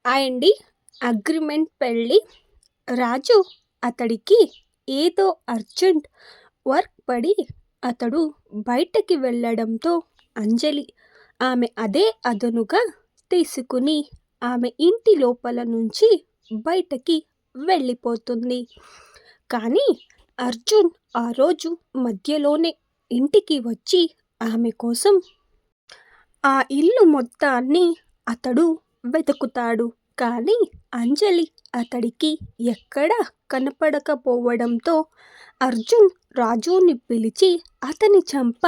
అండి అగ్రిమెంట్ పెళ్ళి. రాజు అతడికి ఏదో అర్జెంట్ వర్క్ పడి అతడు బయటకి వెళ్ళడంతో అంజలి ఆమె అదే అదనుగా తీసుకుని ఆమె ఇంటి లోపల నుంచి బయటకి వెళ్ళిపోతుంది. కానీ అర్జున్ ఆ రోజు మధ్యలోనే ఇంటికి వచ్చి ఆమె కోసం ఆ ఇల్లు మొత్తాన్ని అతడు వెతుకుతాడు. కానీ అంజలి అతడికి ఎక్కడా కనపడకపోవడంతో అర్జున్ రాజుని పిలిచి అతని చెంప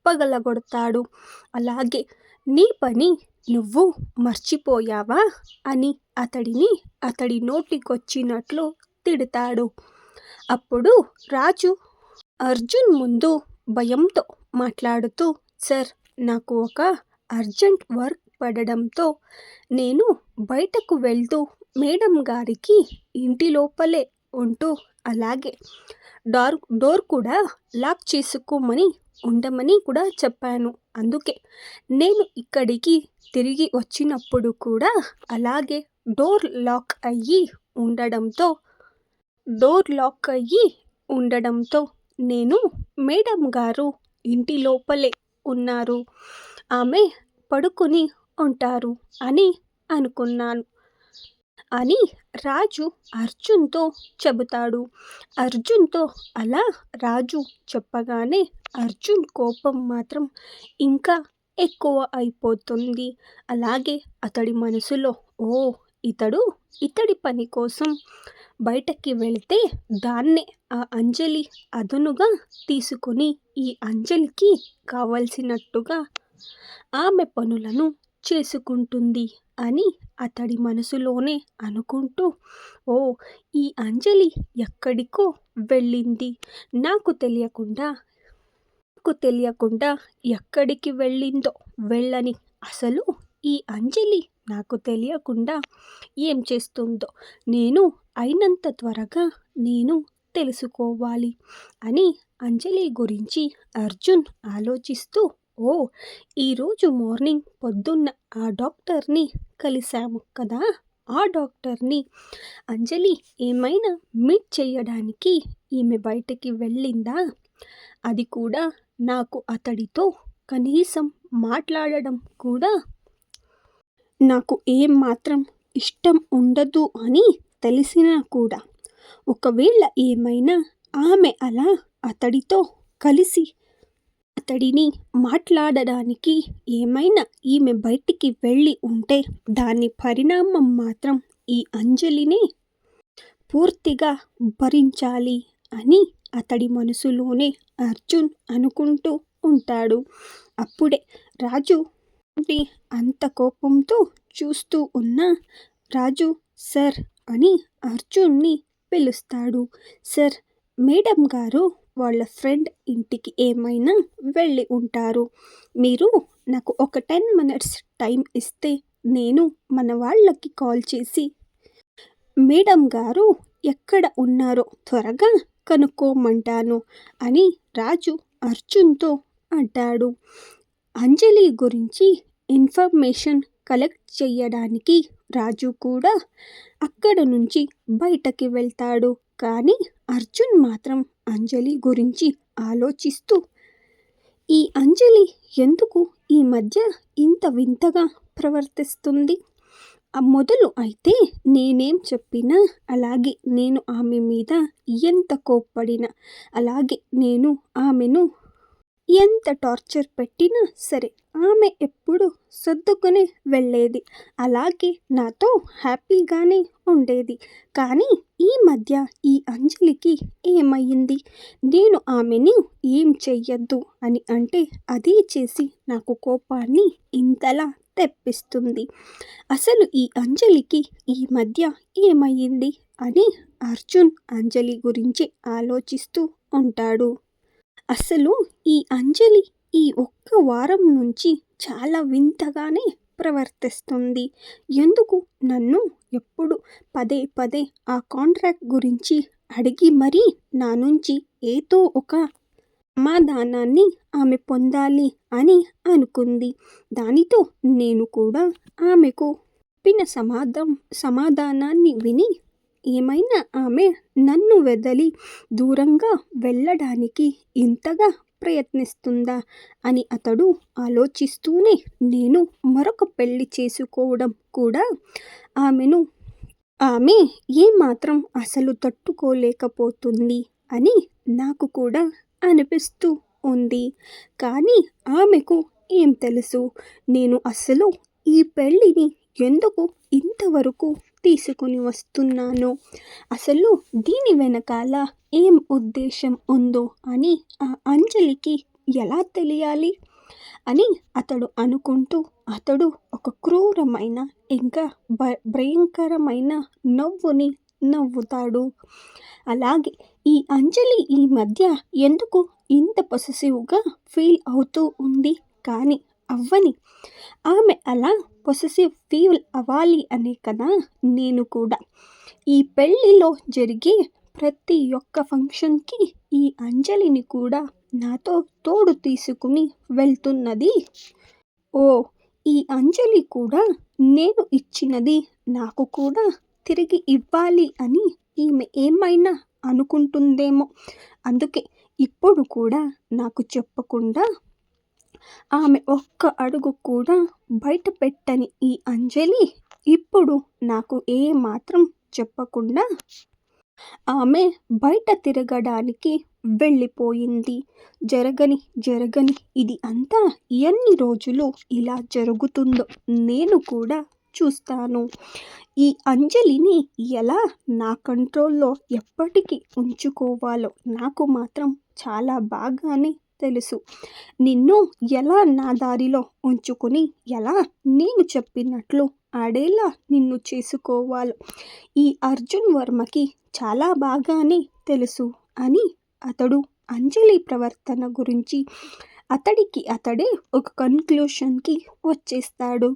పగలగొడతాడు. అలాగే నీ పని నువ్వు మర్చిపోయావా అని అతడి నోటికొచ్చినట్లు తిడతాడు. అప్పుడు రాజు అర్జున్ ముందు భయంతో మాట్లాడుతూ, సార్, నాకు ఒక అర్జెంట్ వర్క్ పడడంతో నేను బయటకు వెళ్తూ మేడం గారికి ఇంటి లోపలే ఉంటూ అలాగే డోర్ కూడా లాక్ చేసుకోమని ఉండమని కూడా చెప్పాను. అందుకే నేను ఇక్కడికి తిరిగి వచ్చినప్పుడు కూడా అలాగే డోర్ లాక్ అయ్యి ఉండడంతో నేను మేడం గారు ఇంటి లోపలే ఉన్నారు, ఆమె పడుకుని ఉంటారు అని అనుకున్నాను అని రాజు అర్జున్తో చెబుతాడు. అర్జున్తో అలా రాజు చెప్పగానే అర్జున్ కోపం మాత్రం ఇంకా ఎక్కువ అయిపోతుంది. అలాగే అతడి మనసులో ఇతడి పని కోసం బయటకి వెళితే దాన్నే ఆ అంజలి అదునుగా తీసుకుని ఈ అంజలికి కావలసినట్టుగా ఆమె పనులను చేసుకుంటుంది అని అతడి మనసులోనే అనుకుంటూ, ఈ అంజలి ఎక్కడికో వెళ్ళింది, నాకు తెలియకుండా ఎక్కడికి వెళ్ళిందో వెళ్ళని, అసలు ఈ అంజలి నాకు తెలియకుండా ఏం చేస్తుందో నేను అయినంత త్వరగా నేను తెలుసుకోవాలి అని అంజలి గురించి అర్జున్ ఆలోచిస్తూ, ఈరోజు మార్నింగ్ పొద్దున్న ఆ డాక్టర్ని కలిశాము కదా, ఆ డాక్టర్ని అంజలి ఏమైనా మీట్ చేయడానికి ఈమె బయటికి వెళ్ళిందా, అది కూడా నాకు అతడితో కనీసం మాట్లాడడం కూడా నాకు ఏం మాత్రం ఇష్టం ఉండదు అని తెలిసినా కూడా ఒకవేళ ఏమైనా ఆమె అలా అతడితో కలిసి అతడిని మాట్లాడడానికి ఏమైనా ఈమె బయటికి వెళ్ళి ఉంటే దాని పరిణామం మాత్రం ఈ అంజలిని పూర్తిగా భరించాలి అని అతడి మనసులోనే అర్జున్ అనుకుంటూ ఉంటాడు. అప్పుడే రాజు అంత కోపంతో చూస్తూ ఉన్న రాజు సార్ అని అర్జున్ని పిలుస్తాడు. సార్, మేడం గారు వాళ్ళ ఫ్రెండ్ ఇంటికి ఏమైనా వెళ్ళి ఉంటారు, మీరు నాకు ఒక 10 minutes టైం ఇస్తే నేను మన వాళ్ళకి కాల్ చేసి మేడం గారు ఎక్కడ ఉన్నారో త్వరగా కనుక్కోమంటాను అని రాజు అర్జున్తో అంటాడు. అంజలి గురించి ఇన్ఫర్మేషన్ కలెక్ట్ చేయడానికి రాజు కూడా అక్కడ నుంచి బయటకి వెళ్తాడు. కానీ అర్జున్ మాత్రం అంజలి గురించి ఆలోచిస్తూ, ఈ అంజలి ఎందుకు ఈ మధ్య ఇంత వింతగా ప్రవర్తిస్తుంది, మొదలు అయితే నేనేం చెప్పినా అలాగే నేను ఆమె మీద ఎంత కోప్పడినా అలాగే నేను ఆమెను ఎంత టార్చర్ పెట్టినా సరే ఆమె ఎప్పుడు సర్దుకుని వెళ్ళేది, అలాగే నాతో హ్యాపీగానే ఉండేది. కానీ ఈ మధ్య ఈ అంజలికి ఏమయ్యింది, నేను ఆమెని ఏం చెయ్యొద్దు అని అంటే అదే చేసి నాకు కోపాన్ని ఇంతలా తెప్పిస్తుంది, అసలు ఈ అంజలికి ఈ మధ్య ఏమయ్యింది అని అర్జున్ అంజలి గురించి ఆలోచిస్తూ ఉంటాడు. అసలు ఈ అంజలి ఈ ఒక్క వారం నుంచి చాలా వింతగానే ప్రవర్తిస్తుంది, ఎందుకు నన్ను ఎప్పుడు పదే పదే ఆ కాంట్రాక్ట్ గురించి అడిగి మరీ నా నుంచి ఏదో ఒక సమాధానాన్ని ఆమె పొందాలి అని అనుకుంది. దానితో నేను కూడా ఆమెకు చెప్పిన సమాధానాన్ని విని ఏమైనా ఆమె నన్ను వదిలి దూరంగా వెళ్ళడానికి ఇంతగా ప్రయత్నిస్తుందా అని అతడు ఆలోచిస్తూనే నేను మరొక పెళ్లి చేసుకోవడం కూడా ఆమె ఏమాత్రం అసలు తట్టుకోలేకపోతుంది అని నాకు కూడా అనిపిస్తూ ఉంది. కానీ ఆమెకు ఏం తెలుసు నేను అసలు ఈ పెళ్ళిని ఎందుకు ఇంతవరకు తీసుకుని వస్తున్నానో, అసలు దీని వెనకాల ఏం ఉద్దేశం ఉందో అని ఆ అంజలికి ఎలా తెలియాలి అని అతడు అనుకుంటూ అతడు ఒక క్రూరమైన ఇంకా భయంకరమైన నవ్వుని నవ్వుతాడు. అలాగే ఈ అంజలి ఈ మధ్య ఎందుకు ఇంత పొసెసివ్గా ఫీల్ అవుతూ ఉంది? కానీ అవ్వని. ఆమె అలా పొసెసివ్ ఫీల్ అవ్వాలి అనే కదా నేను కూడా ఈ పెళ్ళిలో జరిగే ప్రతి ఒక్క ఫంక్షన్కి ఈ అంజలిని కూడా నాతో తోడు తీసుకుని వెళ్తున్నది. ఓ ఈ అంజలి కూడా నేను ఇచ్చినది నాకు కూడా తిరిగి ఇవ్వాలి అని ఈమె ఏమైనా అనుకుంటుందేమో. అందుకే ఇప్పుడు కూడా నాకు చెప్పకుండా ఆమె ఒక్క అడుగు కూడా బయట పెట్టని ఈ అంజలి ఇప్పుడు నాకు ఏమాత్రం చెప్పకుండా ఆమె బయట తిరగడానికి వెళ్ళిపోయింది. జరగని ఇది అంతా ఎన్ని రోజులు ఇలా జరుగుతుందో నేను కూడా చూస్తాను. ఈ అంజలిని ఎలా నా కంట్రోల్లో ఎప్పటికీ ఉంచుకోవాలో నాకు మాత్రం చాలా బాగానే తెలుసు. నిన్ను ఎలా నా దారిలో ఉంచుకుని ఎలా నేను చెప్పినట్లు ఆడేలా నిన్ను చేసుకోవాలో ఈ అర్జున్ వర్మకి చాలా బాగానే తెలుసు అని అతడు అంజలి ప్రవర్తన గురించి అతడే ఒక కన్క్లూషన్కి వచ్చేస్తాడు.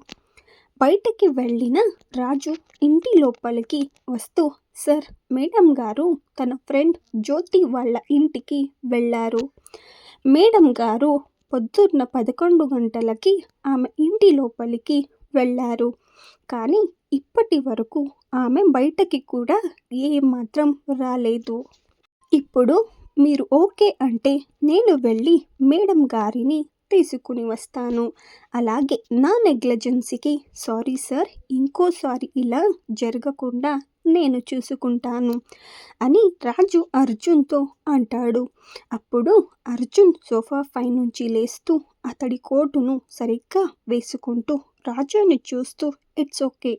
బయటకి వెళ్ళిన రాజు ఇంటి లోపలికి వస్తూ, సార్, మేడం గారు తన ఫ్రెండ్ జ్యోతి వాళ్ళ ఇంటికి వెళ్ళారు. మేడం గారు పొద్దున్న 11 గంటలకి ఆమె ఇంటి లోపలికి వెళ్ళారు. కానీ ఇప్పటి వరకు ఆమె బయటకి కూడా ఏమాత్రం రాలేదు. ఇప్పుడు మీరు ఓకే అంటే నేను వెళ్ళి మేడం గారిని తీసుకుని వస్తాను. అలాగే నా నెగ్లిజెన్సీకి సారీ సార్, ఇంకోసారి ఇలా జరగకుండా నేను చూసుకుంటాను అని రాజు అర్జున్తో అంటాడు. అప్పుడు అర్జున్ సోఫా పై నుంచి లేస్తూ అతడి కోటును సరిగ్గా వేసుకుంటూ రాజుని చూస్తూ, ఇట్స్ ఓకే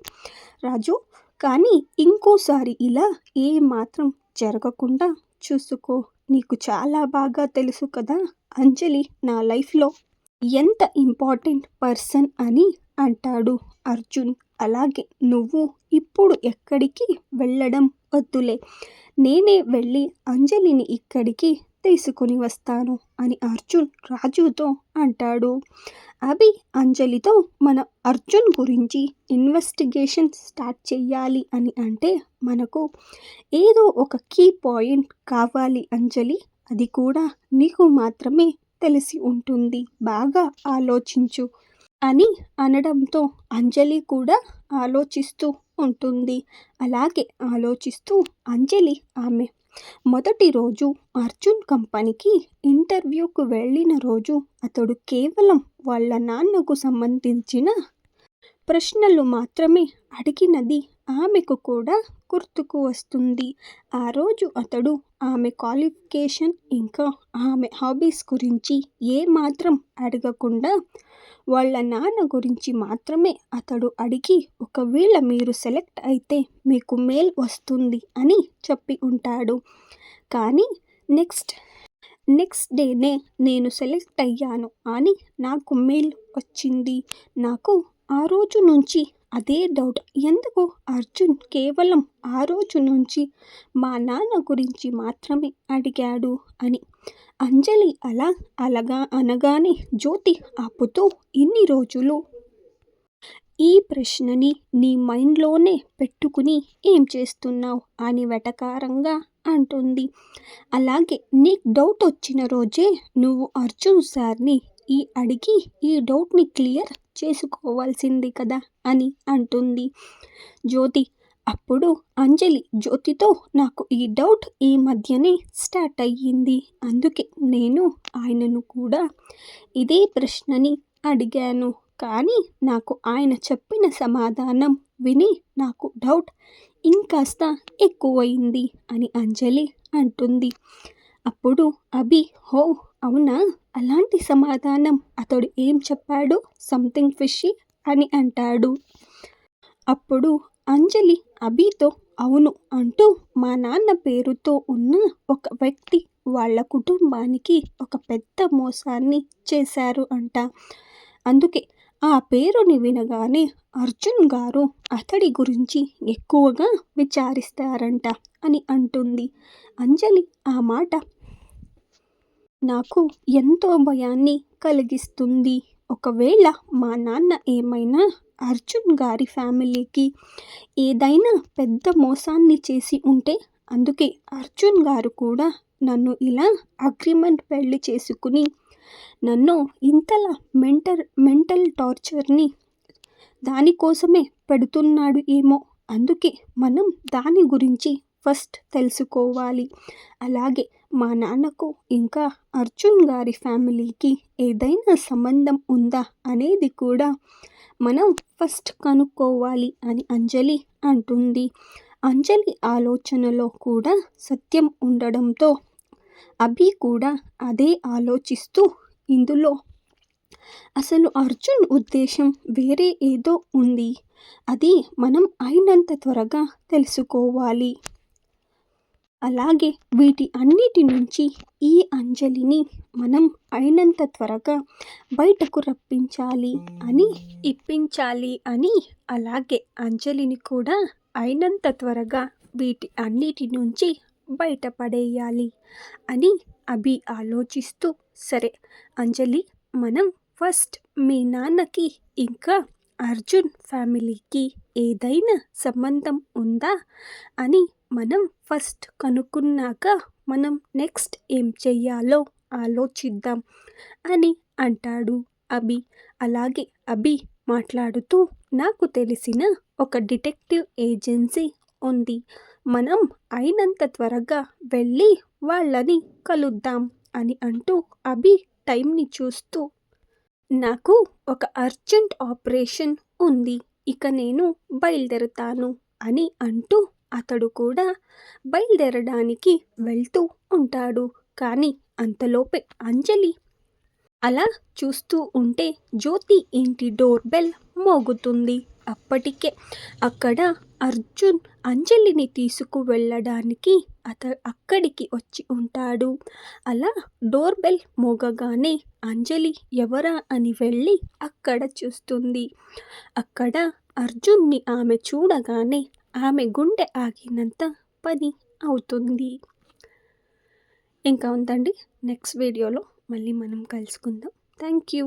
రాజు, కానీ ఇంకోసారి ఇలా ఏమాత్రం జరగకుండా చూసుకో. నీకు చాలా బాగా తెలుసు కదా అంజలి నా లైఫ్లో ఎంత ఇంపార్టెంట్ పర్సన్ అని అంటాడు అర్జున్. అలాగే నువ్వు ఇప్పుడు ఎక్కడికి వెళ్ళడం వద్దులే, నేనే వెళ్ళి అంజలిని ఇక్కడికి తీసుకుని వస్తాను అని అర్జున్ రాజుతో అంటాడు. అభి అంజలితో మన అర్జున్ గురించి ఇన్వెస్టిగేషన్ స్టార్ట్ చెయ్యాలి అని అంటే మనకు ఏదో ఒక కీ పాయింట్ కావాలి అంజలి, అది కూడా నీకు మాత్రమే తెలిసి ఉంటుంది, బాగా ఆలోచించు అని అనడంతో అంజలి కూడా ఆలోచిస్తూ ఉంటుంది. అలాగే ఆలోచిస్తూ అంజలి ఆమె మొదటి రోజు అర్జున్ కంపెనీకి ఇంటర్వ్యూకు వెళ్ళిన రోజు అతడు కేవలం వాళ్ళ నాన్నకు సంబంధించిన ప్రశ్నలు మాత్రమే అడిగినది ఆమెకు కూడా గుర్తుకు వస్తుంది. ఆ రోజు అతడు ఆమె క్వాలిఫికేషన్ ఇంకా ఆమె హాబీస్ గురించి ఏమాత్రం అడగకుండా వాళ్ళ నాన్న గురించి మాత్రమే అతడు అడిగి, ఒకవేళ మీరు సెలెక్ట్ అయితే మీకు మెయిల్ వస్తుంది అని చెప్పి ఉంటాడు. కానీ నెక్స్ట్ డేనే నేను సెలెక్ట్ అయ్యాను అని నాకు మెయిల్ వచ్చింది. నాకు ఆ రోజు నుంచి అదే డౌట్, ఎందుకు అర్జున్ కేవలం ఆ రోజు నుంచి మా నాన్న గురించి మాత్రమే అడిగాడు అని. అంజలి అనగానే జ్యోతి ఆపుతూ, ఇన్ని రోజులు ఈ ప్రశ్నని నీ మైండ్లోనే పెట్టుకుని ఏం చేస్తున్నావు అని వెటకారంగా అంటుంది. అలాగే నీకు డౌట్ వచ్చిన రోజే నువ్వు అర్జున్ సార్ని అడిగి ఈ డౌట్ని క్లియర్ చేసుకోవాల్సింది కదా అని అంటుంది జ్యోతి. అప్పుడు అంజలి జ్యోతితో, నాకు ఈ డౌట్ ఈ మధ్యనే స్టార్ట్ అయ్యింది. అందుకే నేను ఆయనను కూడా ఇదే ప్రశ్నని అడిగాను. కానీ నాకు ఆయన చెప్పిన సమాధానం విని నాకు డౌట్ ఇంకాస్త ఎక్కువయింది అని అంజలి అంటుంది. అప్పుడు అభి, హో అవునా, అలాంటి సమాధానం అతడు ఏం చెప్పాడు, సంథింగ్ ఫిషీ అని అంటాడు. అప్పుడు అంజలి అభితో, అవును అంటూ మా నాన్న పేరుతో ఉన్న ఒక వ్యక్తి వాళ్ళ కుటుంబానికి ఒక పెద్ద మోసాన్ని చేశారు అంట. అందుకే ఆ పేరుని వినగానే అర్జున్ గారు అతడి గురించి ఎక్కువగా విచారిస్తారంట అని అంటుంది. అంజలి ఆ మాట నాకు ఎంతో భయాన్ని కలిగిస్తుంది. ఒకవేళ మా నాన్న ఏమైనా అర్జున్ గారి ఫ్యామిలీకి ఏదైనా పెద్ద మోసాన్ని చేసి ఉంటే, అందుకే అర్జున్ గారు కూడా నన్ను ఇలా అగ్రిమెంట్ పెళ్లి చేసుకుని నన్ను ఇంతలా మెంటల్ టార్చర్ని దానికోసమే పెడుతున్నాడు ఏమో. అందుకే మనం దాని గురించి ఫస్ట్ తెలుసుకోవాలి. అలాగే మా నాన్నకు ఇంకా అర్జున్ గారి ఫ్యామిలీకి ఏదైనా సంబంధం ఉందా అనేది కూడా మనం ఫస్ట్ కనుక్కోవాలి అని అంజలి అంటుంది. అంజలి ఆలోచనలో కూడా సత్యం ఉండడంతో అభి కూడా అదే ఆలోచిస్తూ, ఇందులో అసలు అర్జున్ ఉద్దేశం వేరే ఏదో ఉంది, అది మనం అయినంత త్వరగా తెలుసుకోవాలి. అలాగే వీటి అన్నిటి నుంచి ఈ అంజలిని మనం అయినంత త్వరగా బయటకు ఇప్పించాలి అని, అలాగే అంజలిని కూడా అయినంత త్వరగా వీటి అన్నిటి నుంచి బయటపడేయాలి అని అభి ఆలోచిస్తూ, సరే అంజలి, మనం ఫస్ట్ మీ నాన్నకి ఇంకా అర్జున్ ఫ్యామిలీకి ఏదైనా సంబంధం ఉందా అని మనం ఫస్ట్ కనుక్కున్నాక మనం నెక్స్ట్ ఏం చెయ్యాలో ఆలోచిద్దాం అని అంటాడు అభి. అలాగే అభి మాట్లాడుతూ, నాకు తెలిసిన ఒక డిటెక్టివ్ ఏజెన్సీ ఉంది, మనం అయినంత త్వరగా వెళ్ళి వాళ్ళని కలుద్దాం అని అంటూ అభి టైంని చూస్తూ, నాకు ఒక అర్జెంట్ ఆపరేషన్ ఉంది, ఇక నేను బయలుదేరుతాను అని అంటూ అతడు కూడా బయలుదేరడానికి వెళ్తూ ఉంటాడు. కానీ అంతలోపే అంజలి అలా చూస్తూ ఉంటే జ్యోతి ఇంటి డోర్ బెల్ మోగుతుంది. అప్పటికే అక్కడ అర్జున్ అంజలిని తీసుకువెళ్ళడానికి అక్కడికి వచ్చి ఉంటాడు. అలా డోర్ బెల్ మోగగానే అంజలి ఎవరా అని వెళ్ళి అక్కడ చూస్తుంది. అక్కడ అర్జున్ని ఆమె చూడగానే ఆమె గుండె ఆగినంత పని అవుతుంది. ఇంకా ఉందండి, నెక్స్ట్ వీడియోలో మళ్ళీ మనం కలుసుకుందాం. Thank you.